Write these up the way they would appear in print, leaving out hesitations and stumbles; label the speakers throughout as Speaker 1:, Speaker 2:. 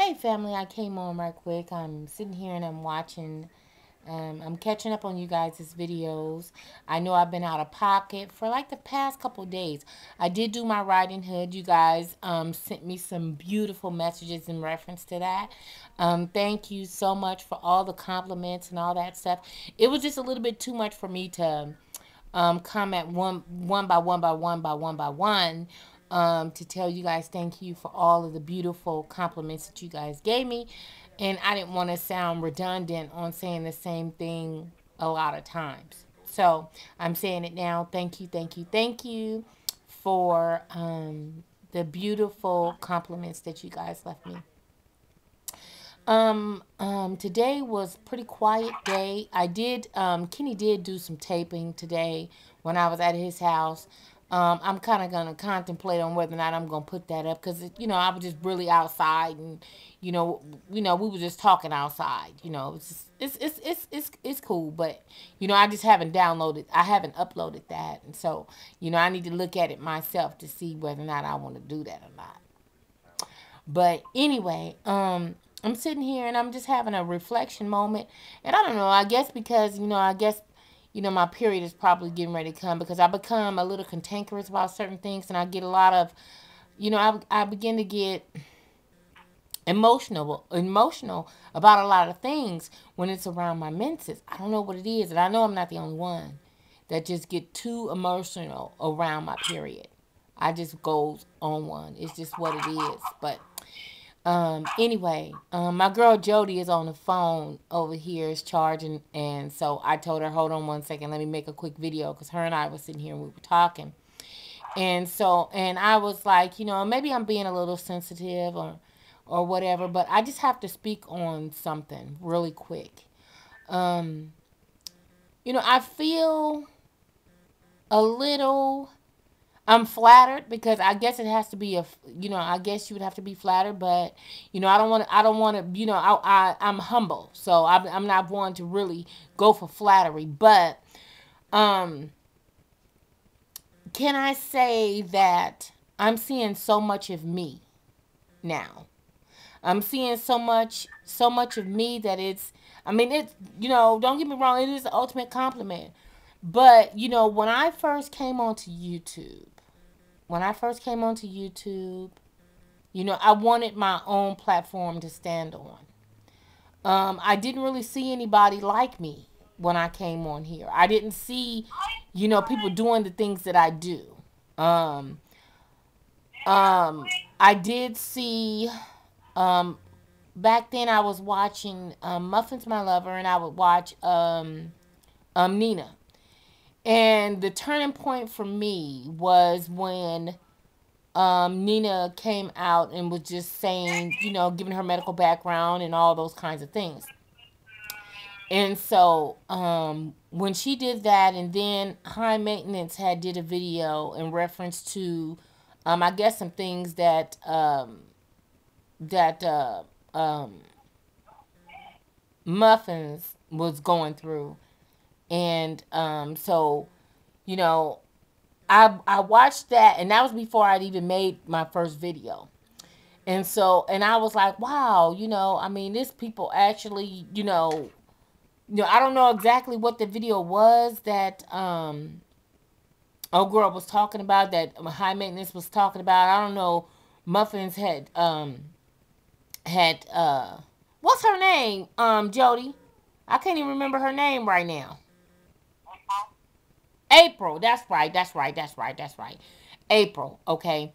Speaker 1: Hey family, I came on right quick. I'm sitting here and I'm watching. I'm catching up on you guys' videos. I know I've been out of pocket for like the past couple days. I did do my writing hood. You guys sent me some beautiful messages in reference to that. Thank you so much for all the compliments and all that stuff. It was just a little bit too much for me to comment one by one by one by one by one, to tell you guys thank you for all of the beautiful compliments that you guys gave me. And I didn't want to sound redundant on saying the same thing a lot of times. So I'm saying it now. Thank you, thank you, thank you for the beautiful compliments that you guys left me. Today was pretty quiet day. Kenny did do some taping today when I was at his house. I'm kind of gonna contemplate on whether or not I'm gonna put that up because I was just really outside and we were just talking outside. It's cool, but I just haven't downloaded, I haven't uploaded that, and so I need to look at it myself to see whether or not I want to do that or not. But anyway, I'm sitting here and I'm just having a reflection moment. And I don't know, I guess because, my period is probably getting ready to come because I become a little cantankerous about certain things and I get a lot of, I begin to get emotional about a lot of things when it's around my menses. I don't know what it is, and I know I'm not the only one that just get too emotional around my period. I just goes on one. It's just what it is. But anyway, my girl Jody is on the phone over here, is charging, and so I told her, hold on one second, let me make a quick video, because her and I were sitting here and we were talking. And so, and I was like, maybe I'm being a little sensitive or whatever, but I just have to speak on something really quick. I feel a little, I'm flattered because I guess it has to be I guess you would have to be flattered, but I don't want to, I'm humble, so I'm not one to really go for flattery, but can I say that I'm seeing so much of me now. I'm seeing so much of me that it's don't get me wrong, it is the ultimate compliment. But, when I first came onto YouTube, I wanted my own platform to stand on. I didn't really see anybody like me when I came on here. I didn't see, people doing the things that I do. Um, I did see, um, back then I was watching Muffins My Lover, and I would watch Nina. And the turning point for me was when Nina came out and was just saying, giving her medical background and all those kinds of things. And so when she did that, and then High Maintenance had did a video in reference to, I guess, some things that um, Muffins was going through. And so, you know, I watched that, and that was before I'd even made my first video. And so, and I was like, wow, I mean, this people actually, I don't know exactly what the video was that old girl was talking about, that High Maintenance was talking about. I don't know. Muffins had what's her name? Jody. I can't even remember her name right now. April. That's right. That's right. That's right. That's right. April. Okay.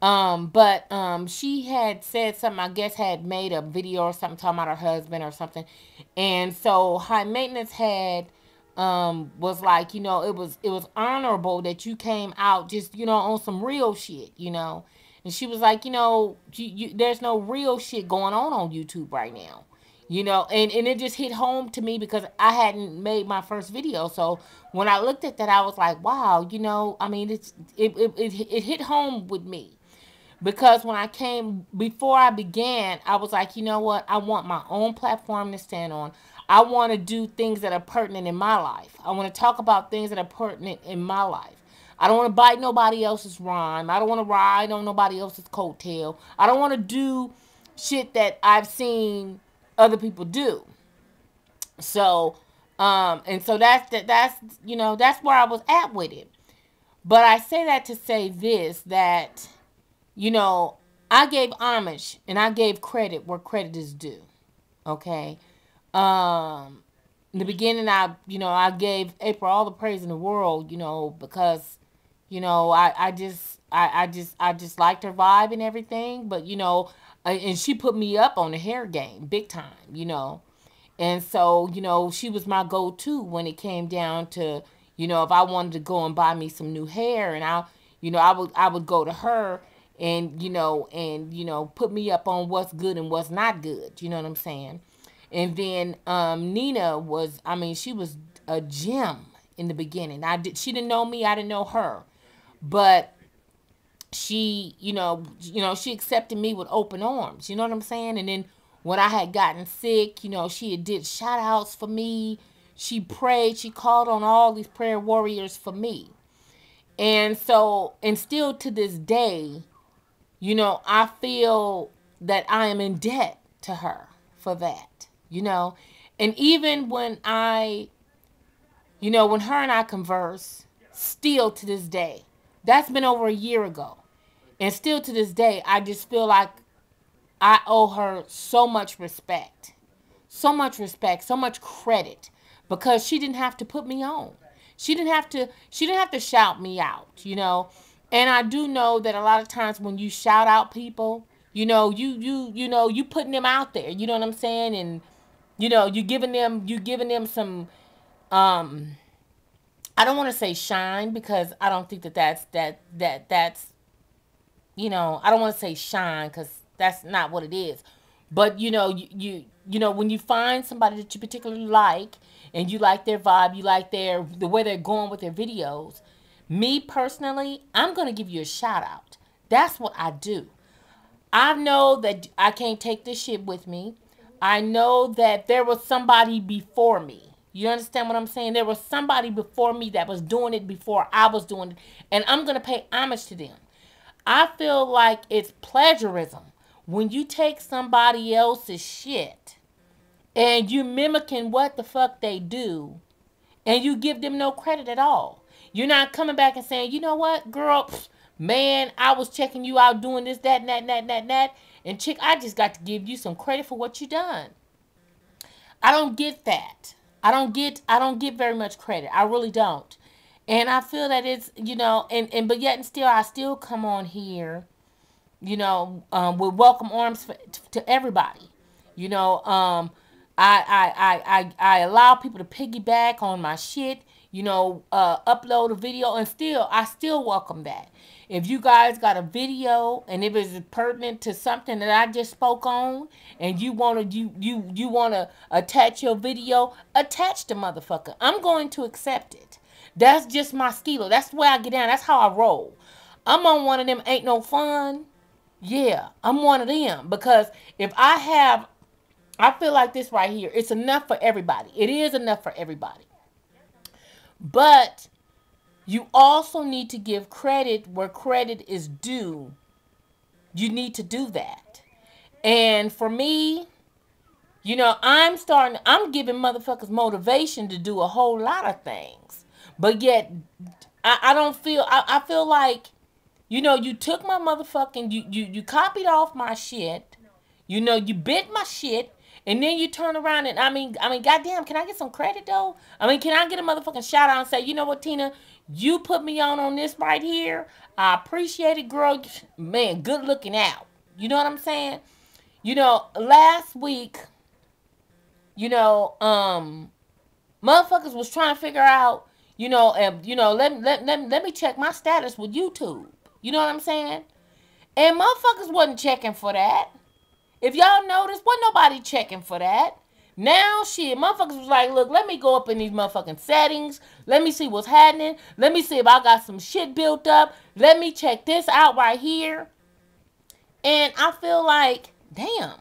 Speaker 1: But she had said something. I guess had made a video or something talking about her husband or something, and so High Maintenance had was like, it was honorable that you came out just on some real shit, and she was like, there's no real shit going on YouTube right now. And it just hit home to me because I hadn't made my first video. So when I looked at that, I was like, wow, I mean, it hit home with me. Because when I came, before I began, I was like, you know what? I want my own platform to stand on. I want to do things that are pertinent in my life. I want to talk about things that are pertinent in my life. I don't want to bite nobody else's rhyme. I don't want to ride on nobody else's coattail. I don't want to do shit that I've seen other people do. So, and so that's that's where I was at with it. But I say that to say this, that you know I gave homage and I gave credit where credit is due. Okay. Um, in the beginning, I gave April all the praise in the world, because I just liked her vibe and everything. But and she put me up on the hair game big time. And so, she was my go-to when it came down to, if I wanted to go and buy me some new hair, and I would go to her, and put me up on what's good and what's not good. You know what I'm saying? And then Nina was, I mean, she was a gem in the beginning. She didn't know me, I didn't know her, but she accepted me with open arms. You know what I'm saying? And then when I had gotten sick, she had did shout outs for me. She prayed. She called on all these prayer warriors for me. And so, and still to this day, I feel that I am in debt to her for that. And even when her and I converse, still to this day, that's been over a year ago. And still to this day, I just feel like I owe her so much respect. So much respect, so much credit, because she didn't have to put me on. She didn't have to shout me out. And I do know that a lot of times when you shout out people, you putting them out there, you know what I'm saying? And you giving them some um I don't want to say shine, because I don't think that's I don't want to say shine, because that's not what it is. But when you find somebody that you particularly like, and you like their vibe, you like the way they're going with their videos, me personally, I'm going to give you a shout out. That's what I do. I know that I can't take this shit with me. I know that there was somebody before me. You understand what I'm saying? There was somebody before me that was doing it before I was doing it. And I'm going to pay homage to them. I feel like it's plagiarism when you take somebody else's shit and you mimicking what the fuck they do, and you give them no credit at all. You're not coming back and saying, you know what, girl, man, I was checking you out doing this, that, and that, and that, and that, and that. And chick, I just got to give you some credit for what you done. I don't get that. I don't get very much credit. I really don't. And I feel that it's, but yet and still, I still come on here, with welcome arms to everybody. You know, I allow people to piggyback on my shit, upload a video, and I still welcome that. If you guys got a video and if it's pertinent to something that I just spoke on, and you wanna attach your video, attach the motherfucker. I'm going to accept it. That's just my stilo. That's the way I get down. That's how I roll. I'm on one of them ain't no fun. Yeah, I'm one of them, because if I feel like this right here, it's enough for everybody. It is enough for everybody. But you also need to give credit where credit is due. You need to do that. And for me, I'm giving motherfuckers motivation to do a whole lot of things. But yet, I don't feel, I feel like, you took my motherfucking, you copied off my shit. You bit my shit. And then you turn around and, goddamn, can I get some credit though? Can I get a motherfucking shout out and say, you know what, Tina, you put me on this right here. I appreciate it, girl. Man, good looking out. You know what I'm saying? Last week, motherfuckers was trying to figure out, let me check my status with YouTube. You know what I'm saying? And motherfuckers wasn't checking for that. If y'all notice, wasn't nobody checking for that. Now, shit, motherfuckers was like, look, let me go up in these motherfucking settings. Let me see what's happening. Let me see if I got some shit built up. Let me check this out right here. And I feel like, damn.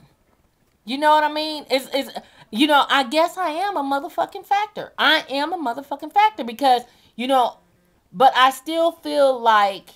Speaker 1: You know what I mean? I guess I am a motherfucking factor. I am a motherfucking factor because, but I still feel like,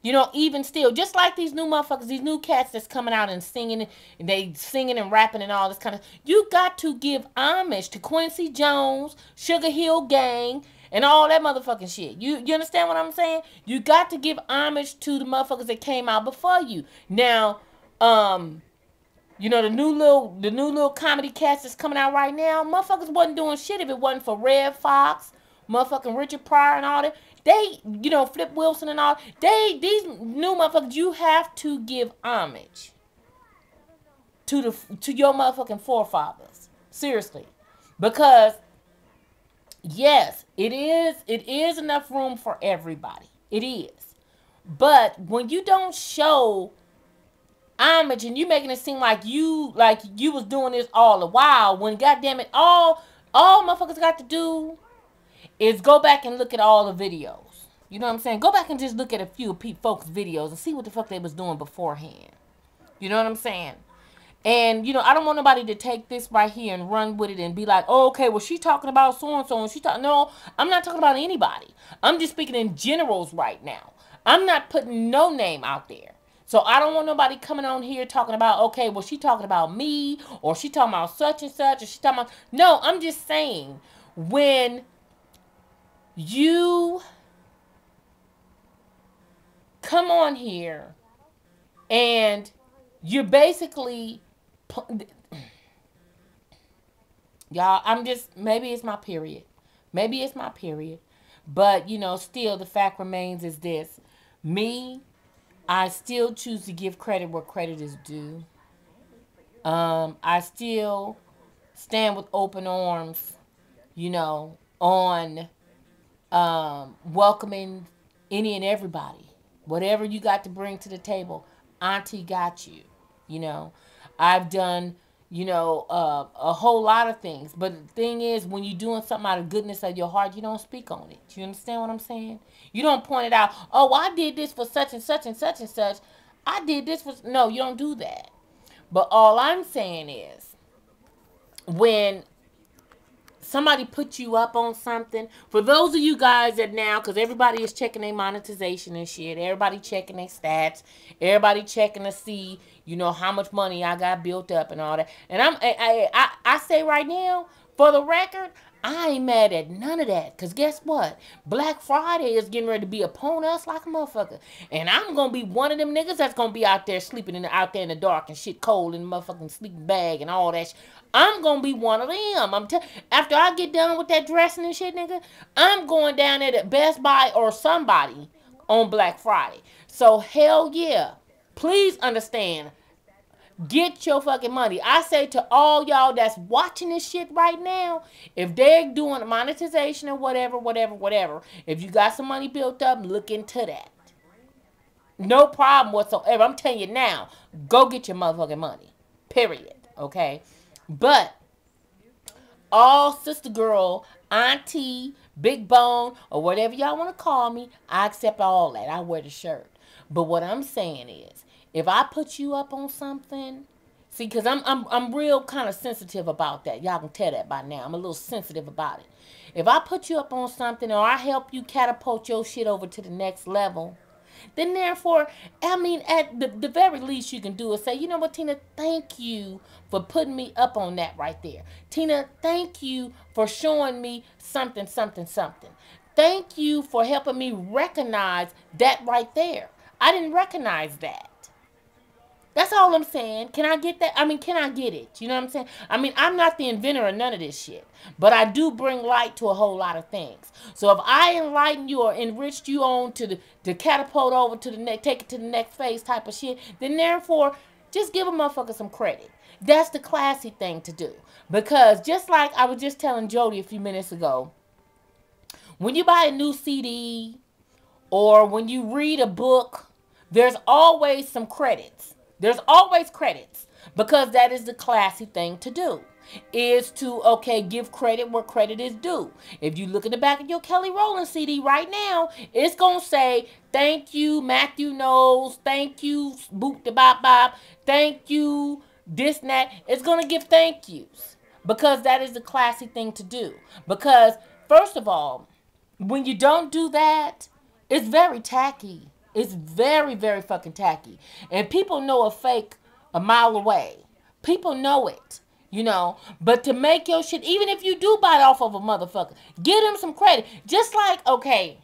Speaker 1: You know, even still, just like these new motherfuckers, these new cats that's coming out and singing, and they singing and rapping and all this kind of, you got to give homage to Quincy Jones, Sugar Hill Gang, and all that motherfucking shit. You understand what I'm saying? You got to give homage to the motherfuckers that came out before you. Now, you know, the new little comedy cast that's coming out right now, motherfuckers wasn't doing shit if it wasn't for Red Fox, motherfucking Richard Pryor and all that. They, you know, Flip Wilson and all. These new motherfuckers, you have to give homage to your motherfucking forefathers. Seriously. Because yes, it is enough room for everybody. It is. But when you don't show homage and you making it seem like you was doing this all the while, when goddamn it, all motherfuckers got to do is go back and look at all the videos. You know what I'm saying? Go back and just look at a few folks' videos and see what the fuck they was doing beforehand. You know what I'm saying? And, you know, I don't want nobody to take this right here and run with it and be like, oh, okay, well, she talking about so-and-so and she talking. No, I'm not talking about anybody. I'm just speaking in generals right now. I'm not putting no name out there. So I don't want nobody coming on here talking about, okay, well, she talking about me, or she talking about such and such, or she talking about... No, I'm just saying, when you come on here and you're basically... Y'all, I'm just... Maybe it's my period. Maybe it's my period. But, you know, still, the fact remains is this. Me... I still choose to give credit where credit is due. I still stand with open arms, you know, on welcoming any and everybody. Whatever you got to bring to the table, Auntie got you. You know, I've done, you know, a whole lot of things. But the thing is, when you're doing something out of goodness of your heart, you don't speak on it. You understand what I'm saying? You don't point it out. Oh, I did this for such and such and such and such. I did this for... No, you don't do that. But all I'm saying is, when somebody puts you up on something, for those of you guys that now, because everybody is checking their monetization and shit, everybody checking their stats, everybody checking to see, you know, how much money I got built up and all that. And I say right now, for the record, I ain't mad at none of that. Because guess what? Black Friday is getting ready to be upon us like a motherfucker. And I'm going to be one of them niggas that's going to be out there sleeping out there in the dark and shit cold in the motherfucking sleeping bag and all that shit. I'm going to be one of them. After I get done with that dressing and shit, nigga, I'm going down there at Best Buy or somebody on Black Friday. So, hell yeah. Please understand. Get your fucking money. I say to all y'all that's watching this shit right now, if they're doing monetization or whatever, if you got some money built up, look into that. No problem whatsoever. I'm telling you now, go get your motherfucking money. Period. Okay? But all sister girl, auntie, big bone, or whatever y'all want to call me, I accept all that. I wear the shirt. But what I'm saying is, if I put you up on something, see, because I'm real kind of sensitive about that. Y'all can tell that by now. I'm a little sensitive about it. If I put you up on something or I help you catapult your shit over to the next level, then therefore, I mean, at the very least you can do is say, you know what, Tina, thank you for putting me up on that right there. Tina, thank you for showing me something. Thank you for helping me recognize that right there. I didn't recognize that. That's all I'm saying. Can I get that? I mean, can I get it? You know what I'm saying? I mean, I'm not the inventor of none of this shit. But I do bring light to a whole lot of things. So if I enlighten you or enriched you on to catapult over to the next, take it to the next phase type of shit, then therefore, just give a motherfucker some credit. That's the classy thing to do. Because just like I was just telling Jody a few minutes ago, when you buy a new CD or when you read a book, there's always some credits. There's always credits because that is the classy thing to do, is to, okay, give credit where credit is due. If you look at the back of your Kelly Rowland CD right now, it's going to say, thank you, Matthew Knowles, thank you, Boop the Bop Bop, thank you, this and that. It's going to give thank yous because that is the classy thing to do. Because, first of all, when you don't do that, it's very tacky. It's very, very fucking tacky. And people know a fake a mile away. People know it. You know, but to make your shit, even if you do buy it off of a motherfucker, give them some credit. Just like, okay,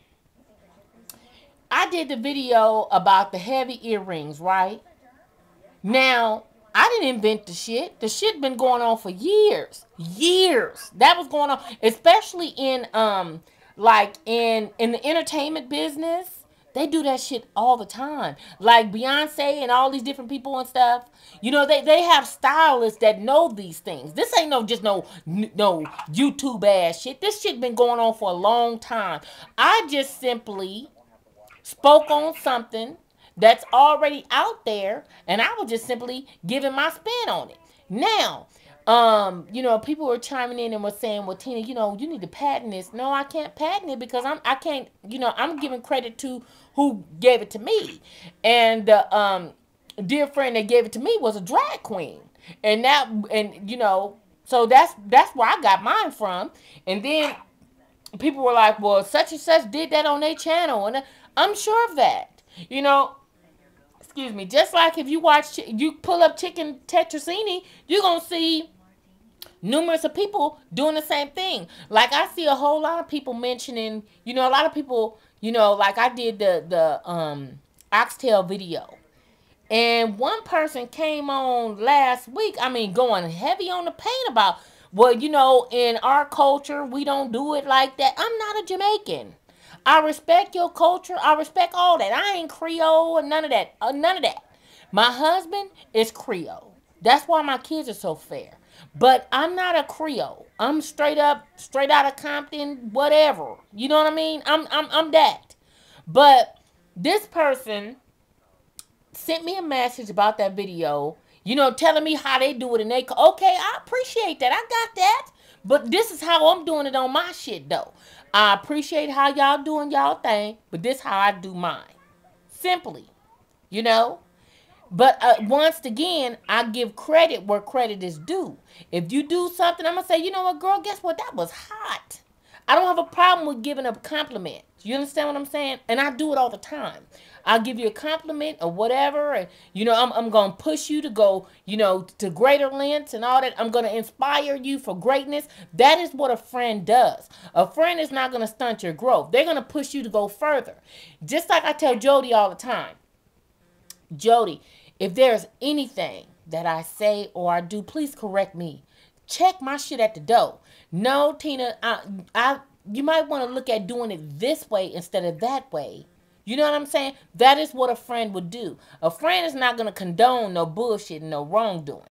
Speaker 1: I did the video about the heavy earrings, right? Now, I didn't invent the shit. The shit been going on for years. Years. That was going on, especially in like in the entertainment business. They do that shit all the time. Like Beyonce and all these different people and stuff. You know, they have stylists that know these things. This ain't no YouTube ass shit. This shit been going on for a long time. I just simply spoke on something that's already out there, and I was just simply giving my spin on it. Now, you know, people were chiming in and were saying, "Well, Tina, you know, you need to patent this." No, I can't patent it because I can't. You know, I'm giving credit to who gave it to me, and the dear friend that gave it to me was a drag queen, and you know, so that's where I got mine from, and then people were like, well, such and such did that on their channel. And I'm sure of that. You know, excuse me, just like if you pull up Chicken Tetrasini, you're going to see numerous of people doing the same thing. Like I see a whole lot of people mentioning, you know, a lot of people, you know, like I did the oxtail video. And one person came on last week, I mean, going heavy on the paint about, well, you know, in our culture, we don't do it like that. I'm not a Jamaican. I respect your culture. I respect all that. I ain't Creole or none of that. None of that. My husband is Creole. That's why my kids are so fair. But I'm not a Creole. I'm straight up, straight out of Compton, whatever. You know what I mean? I'm that. But this person sent me a message about that video, you know, telling me how they do it, and okay, I appreciate that. I got that. But this is how I'm doing it on my shit, though. I appreciate how y'all doing y'all thing, but this how I do mine. Simply, you know. But once again, I give credit where credit is due. If you do something, I'm going to say, you know what, girl, guess what? That was hot. I don't have a problem with giving a compliment. You understand what I'm saying? And I do it all the time. I'll give you a compliment or whatever. And, you know, I'm going to push you to go, you know, to greater lengths and all that. I'm going to inspire you for greatness. That is what a friend does. A friend is not going to stunt your growth. They're going to push you to go further. Just like I tell Jody all the time. Jody, if there's anything that I say or I do, please correct me. Check my shit at the door. No, Tina, you might want to look at doing it this way instead of that way. You know what I'm saying? That is what a friend would do. A friend is not going to condone no bullshit and no wrongdoing.